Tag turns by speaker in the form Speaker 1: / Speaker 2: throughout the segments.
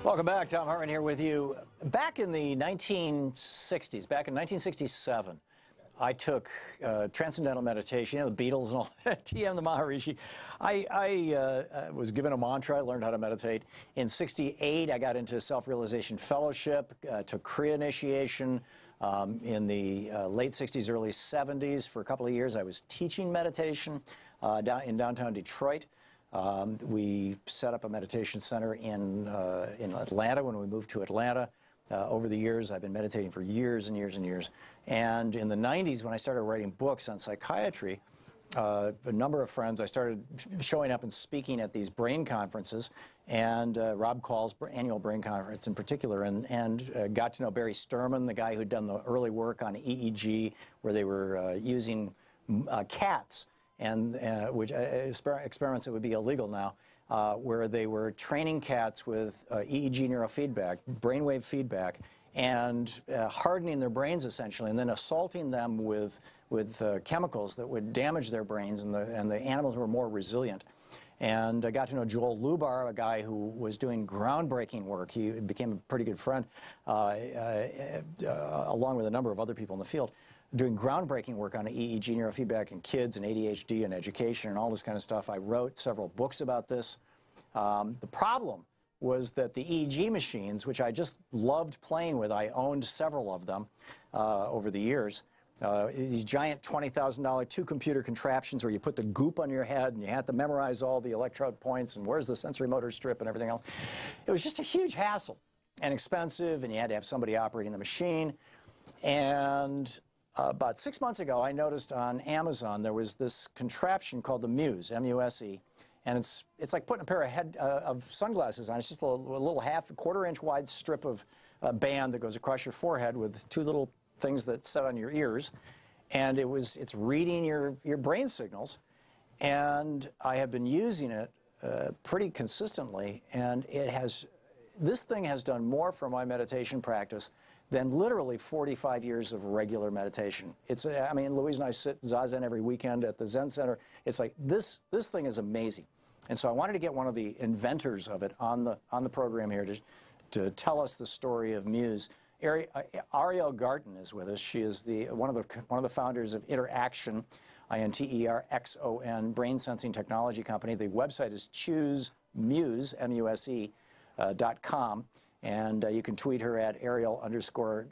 Speaker 1: Welcome back. Thom Hartmann here with you. Back in the 1960s, back in 1967, I took transcendental meditation, you know, the Beatles and all that, TM, the Maharishi. I was given a mantra. I learned how to meditate. In '68, I got into Self-Realization Fellowship, took Kriya initiation. In the late '60s, early '70s, for a couple of years, I was teaching meditation in downtown Detroit. We set up a meditation center in Atlanta when we moved to Atlanta. Over the years, I've been meditating for years and years and years. And in the '90s, when I started writing books on psychiatry, a number of friends, I started showing up and speaking at these brain conferences, and Rob Call's annual brain conference in particular, and got to know Barry Sturman, the guy who'd done the early work on EEG, where they were using cats, and which experiments that would be illegal now, where they were training cats with EEG neurofeedback, brainwave feedback, and hardening their brains essentially, and then assaulting them with chemicals that would damage their brains, and the animals were more resilient. And I got to know Joel Lubar, a guy who was doing groundbreaking work. He became a pretty good friend, along with a number of other people in the field, doing groundbreaking work on EEG neurofeedback in kids and ADHD and education and all this kind of stuff. I wrote several books about this. The problem was that the EEG machines, which I just loved playing with, I owned several of them over the years. These giant $20,000 two-computer contraptions where you put the goop on your head and you had to memorize all the electrode points and where's the sensory motor strip and everything else. It was just a huge hassle and expensive, and you had to have somebody operating the machine. And about 6 months ago, I noticed on Amazon there was this contraption called the Muse, M-U-S-E, and it's like putting a pair of sunglasses on. It's just a little quarter-inch wide strip of band that goes across your forehead with two little things that set on your ears, and it's reading your brain signals. And I have been using it pretty consistently, and this thing has done more for my meditation practice than literally 45 years of regular meditation. I mean, Louise and I sit Zazen every weekend at the Zen Center. It's like, this thing is amazing. And so I wanted to get one of the inventors of it on the program here to tell us the story of Muse. Ariel Garten is with us. She is one of the founders of InteraXon, INTERXON Brain Sensing Technology Company. The website is choosemuse, MUSE.com. And you can tweet her at Ariel underscore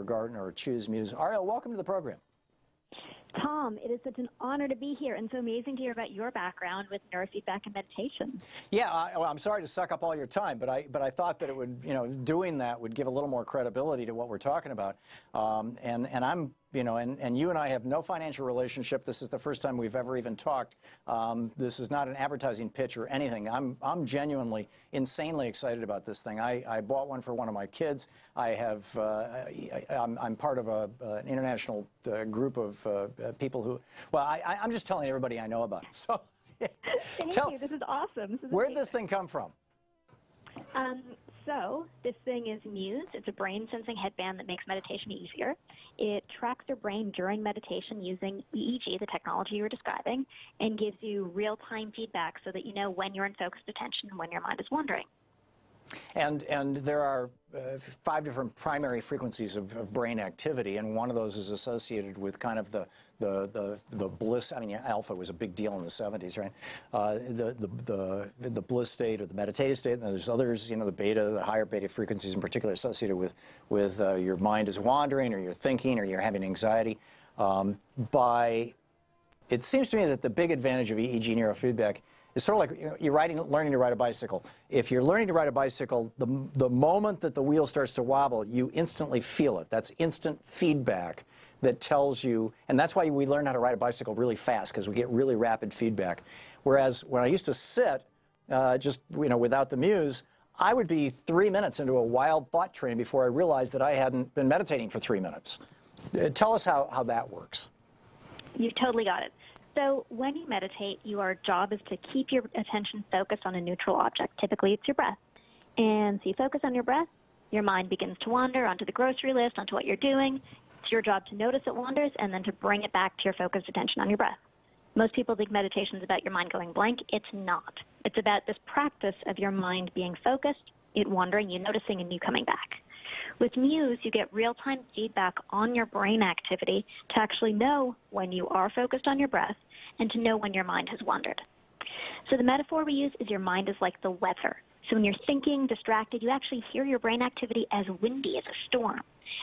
Speaker 1: Garten or Choose Muse. Ariel, welcome to the program.
Speaker 2: Thom, it is such an honor to be here, and so amazing to hear about your background with neurofeedback and meditation. Yeah,
Speaker 1: well, I'm sorry to suck up all your time, but I thought that it would, doing that would give a little more credibility to what we're talking about. And I'm, and you and I have no financial relationship. This is the first time we've ever even talked. This is not an advertising pitch or anything. I'm genuinely, insanely excited about this thing. I bought one for one of my kids. I'm part of an international group of people who, well, I'm just telling everybody I know about it. So,
Speaker 2: Thank you. This is awesome.
Speaker 1: Where'd this thing come from?
Speaker 2: So this thing is Muse. It's a brain sensing headband that makes meditation easier. It tracks your brain during meditation using EEG, the technology you were describing, and gives you real-time feedback so that you know when you're in focused attention and when your mind is wandering. And
Speaker 1: there are 5 different primary frequencies of brain activity, and one of those is associated with kind of the bliss. I mean, alpha was a big deal in the '70s, right? The bliss state or the meditative state, and there's others, the beta, the higher beta frequencies in particular associated with your mind is wandering, or you're thinking, or you're having anxiety. It seems to me that the big advantage of EEG neurofeedback is sort of like you're learning to ride a bicycle. If you're learning to ride a bicycle, the moment that the wheel starts to wobble, you instantly feel it. That's instant feedback that tells you, and that's why we learn how to ride a bicycle really fast, because we get really rapid feedback. Whereas when I used to sit, without the Muse, I would be 3 minutes into a wild thought train before I realized that I hadn't been meditating for 3 minutes. Tell us how that works.
Speaker 2: You've totally got it. So when you meditate, your job is to keep your attention focused on a neutral object. Typically, it's your breath. And so you focus on your breath, your mind begins to wander onto the grocery list, onto what you're doing. It's your job to notice it wanders and then to bring it back to your focused attention on your breath. Most people think meditation is about your mind going blank. It's not. It's about this practice of your mind being focused, it wandering, you noticing, and you coming back. With Muse, you get real-time feedback on your brain activity to actually know when you are focused on your breath and to know when your mind has wandered. So the metaphor we use is your mind is like the weather. So when you're thinking, distracted, you actually hear your brain activity as windy, as a storm.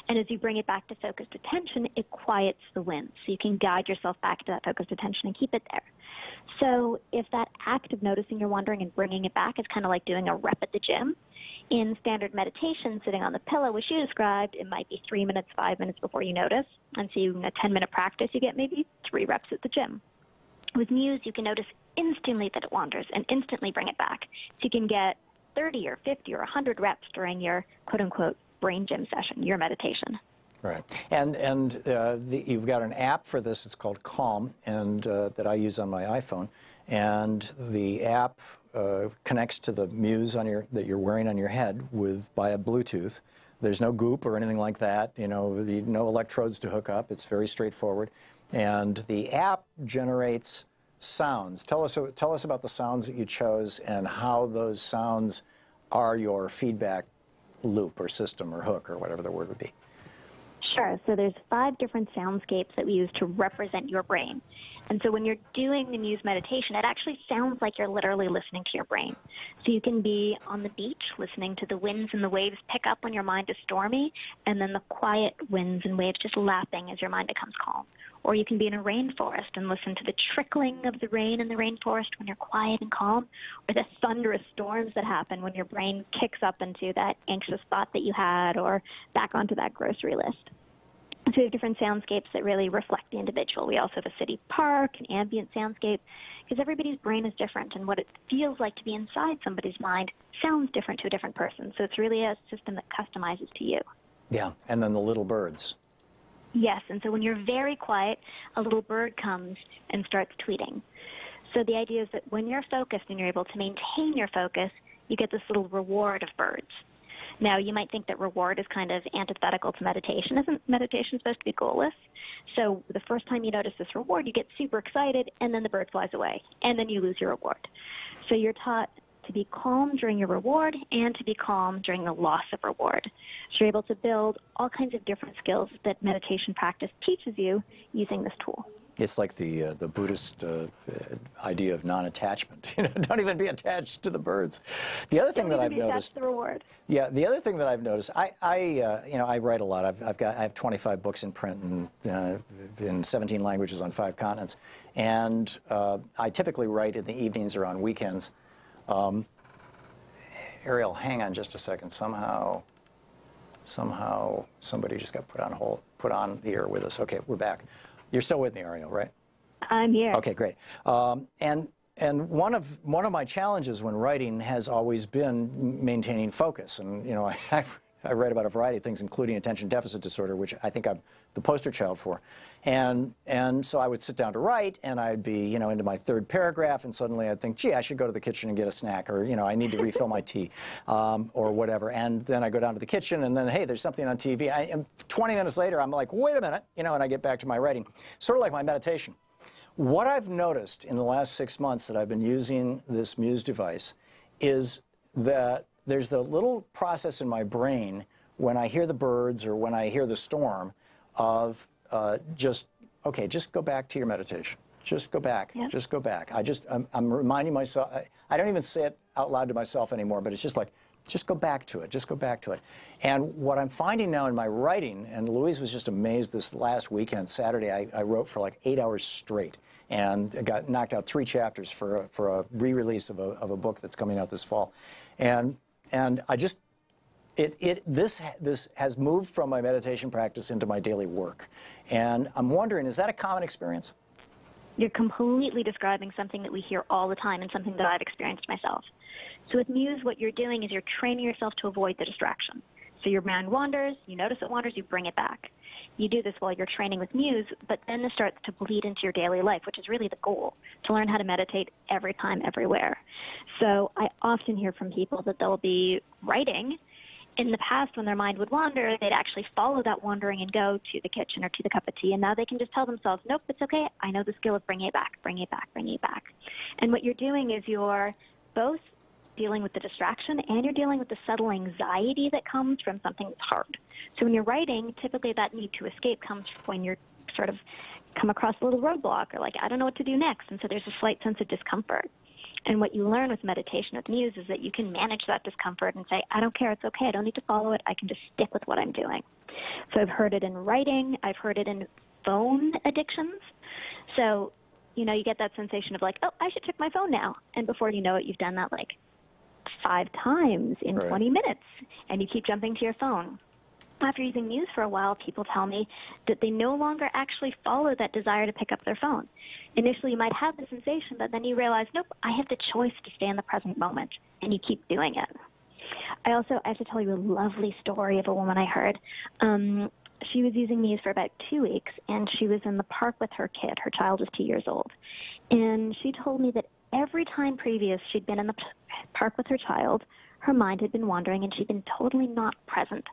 Speaker 2: And as you bring it back to focused attention, it quiets the wind. So you can guide yourself back to that focused attention and keep it there. So if that act of noticing your wandering and bringing it back is kind of like doing a rep at the gym, in standard meditation, sitting on the pillow, which you described, it might be 3 minutes, 5 minutes before you notice. And so in a 10-minute practice, you get maybe 3 reps at the gym. With Muse, you can notice instantly that it wanders and instantly bring it back. So you can get 30 or 50 or 100 reps during your quote-unquote brain gym session, your meditation.
Speaker 1: Right. And you've got an app for this. It's called Calm, and that I use on my iPhone. And the app connects to the Muse that you're wearing on your head via Bluetooth. There's no goop or anything like that. You know, no electrodes to hook up. It's very straightforward. And the app generates sounds. Tell us about the sounds that you chose and how those sounds are your feedback loop or system or hook or whatever the word would be.
Speaker 2: Sure. So there's 5 different soundscapes that we use to represent your brain. And so when you're doing the Muse meditation, it actually sounds like you're literally listening to your brain. So you can be on the beach listening to the winds and the waves pick up when your mind is stormy, and then the quiet winds and waves just lapping as your mind becomes calm. Or you can be in a rainforest and listen to the trickling of the rain in the rainforest when you're quiet and calm, or the thunderous storms that happen when your brain kicks up into that anxious thought that you had or back onto that grocery list. So we have different soundscapes that really reflect the individual. We also have a city park, an ambient soundscape, because everybody's brain is different, and what it feels like to be inside somebody's mind sounds different to a different person. So it's really a system that customizes to you.
Speaker 1: Yeah, and then the little birds.
Speaker 2: Yes, and so when you're very quiet, a little bird comes and starts tweeting. So the idea is that when you're focused and you're able to maintain your focus, you get this little reward of birds. Now, you might think that reward is kind of antithetical to meditation. Isn't meditation supposed to be goalless? So the first time you notice this reward, you get super excited, and then the bird flies away, and then you lose your reward. So you're taught to be calm during your reward and to be calm during the loss of reward. So you're able to build all kinds of different skills that meditation practice teaches you using this tool.
Speaker 1: It's like the Buddhist idea of non-attachment. You know, don't even be attached to the birds. The other thing that I've noticed.
Speaker 2: That's the reward.
Speaker 1: Yeah, the other thing that I've noticed, I write a lot. I have 25 books in print and in 17 languages on 5 continents, and I typically write in the evenings or on weekends. Ariel, hang on just a second. Somehow somebody just got put on the air with us. Okay, we're back. You're still with me, Ariel, right?
Speaker 2: I'm here.
Speaker 1: Okay, great. And one of my challenges when writing has always been maintaining focus. And you know, I write about a variety of things, including attention deficit disorder, which I think I'm the poster child for. And so I would sit down to write, and I'd be, you know, into my 3rd paragraph, and suddenly I'd think, gee, I should go to the kitchen and get a snack, or, you know, I need to refill my tea, or whatever. And then I go down to the kitchen, and then, hey, there's something on TV. And 20 minutes later, I'm like, wait a minute, you know, and I get back to my writing. Sort of like my meditation. What I've noticed in the last 6 months that I've been using this Muse device is that there's the little process in my brain when I hear the birds or when I hear the storm of just go back to your meditation. Just go back. Yep. Just go back. I'm reminding myself. I don't even say it out loud to myself anymore, but it's just like, just go back to it. Just go back to it. And what I'm finding now in my writing, and Louise was just amazed this last weekend, Saturday, I wrote for like 8 hours straight, and I got knocked out 3 chapters for a re-release of a book that's coming out this fall, and I just. This has moved from my meditation practice into my daily work. And I'm wondering, is that a common experience?
Speaker 2: You're completely describing something that we hear all the time and something that I've experienced myself. So with Muse, what you're doing is you're training yourself to avoid the distraction. So your mind wanders, you notice it wanders, you bring it back. You do this while you're training with Muse, but then this starts to bleed into your daily life, which is really the goal, to learn how to meditate every time, everywhere. So I often hear from people that they'll be writing. In the past, when their mind would wander, they'd actually follow that wandering and go to the kitchen or to the cup of tea. And now they can just tell themselves, nope, it's okay. I know the skill of bringing it back, bringing it back, bringing it back. And what you're doing is you're both dealing with the distraction and you're dealing with the subtle anxiety that comes from something that's hard. So when you're writing, typically that need to escape comes when you're sort of come across a little roadblock or like, I don't know what to do next. And so there's a slight sense of discomfort. And what you learn with meditation with Muse is that you can manage that discomfort and say, I don't care, it's okay, I don't need to follow it, I can just stick with what I'm doing. So I've heard it in writing, I've heard it in phone addictions. So, you know, you get that sensation of like, oh, I should check my phone now. And before you know it, you've done that like 5 times in 20 minutes, and you keep jumping to your phone. After using Muse for a while, people tell me that they no longer actually follow that desire to pick up their phone. Initially, you might have the sensation, but then you realize, nope, I have the choice to stay in the present moment, and you keep doing it. I have to tell you a lovely story of a woman I heard. She was using Muse for about 2 weeks, and she was in the park with her kid. Her child was 2 years old. And she told me that every time previous she'd been in the park with her child, her mind had been wandering and she'd been totally not present.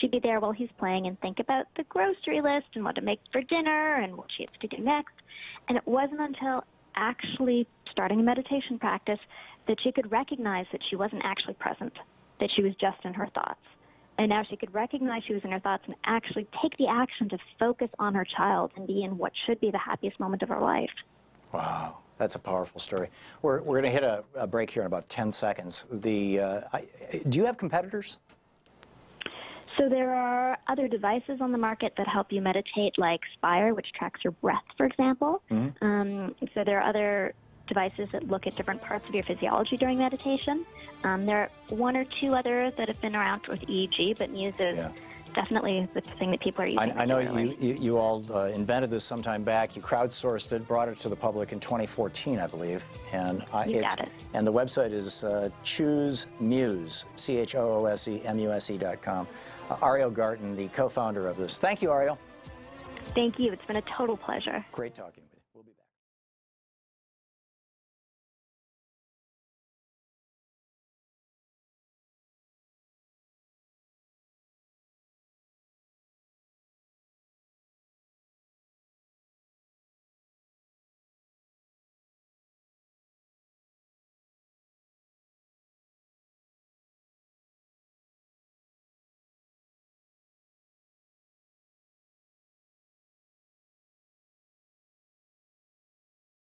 Speaker 2: She'd be there while he's playing and think about the grocery list and what to make for dinner and what she has to do next. And it wasn't until actually starting a meditation practice that she could recognize that she wasn't actually present, that she was just in her thoughts. And now she could recognize she was in her thoughts and actually take the action to focus on her child and be in what should be the happiest moment of her life.
Speaker 1: Wow. That's a powerful story. We're going to hit a break here in about 10 seconds. Do you have competitors?
Speaker 2: So there are other devices on the market that help you meditate, like Spire, which tracks your breath, for example. So there are other devices that look at different parts of your physiology during meditation. There are 1 or 2 others that have been around with EEG, but Muse is definitely the thing that people are using.
Speaker 1: I know you all invented this sometime back. You crowdsourced it, brought it to the public in 2014, I believe. And and the website is ChooseMuse, ChooseMuse.com. Ariel Garten, the co-founder of this. Thank you, Ariel.
Speaker 2: Thank you. It's been a total pleasure.
Speaker 1: Great talking.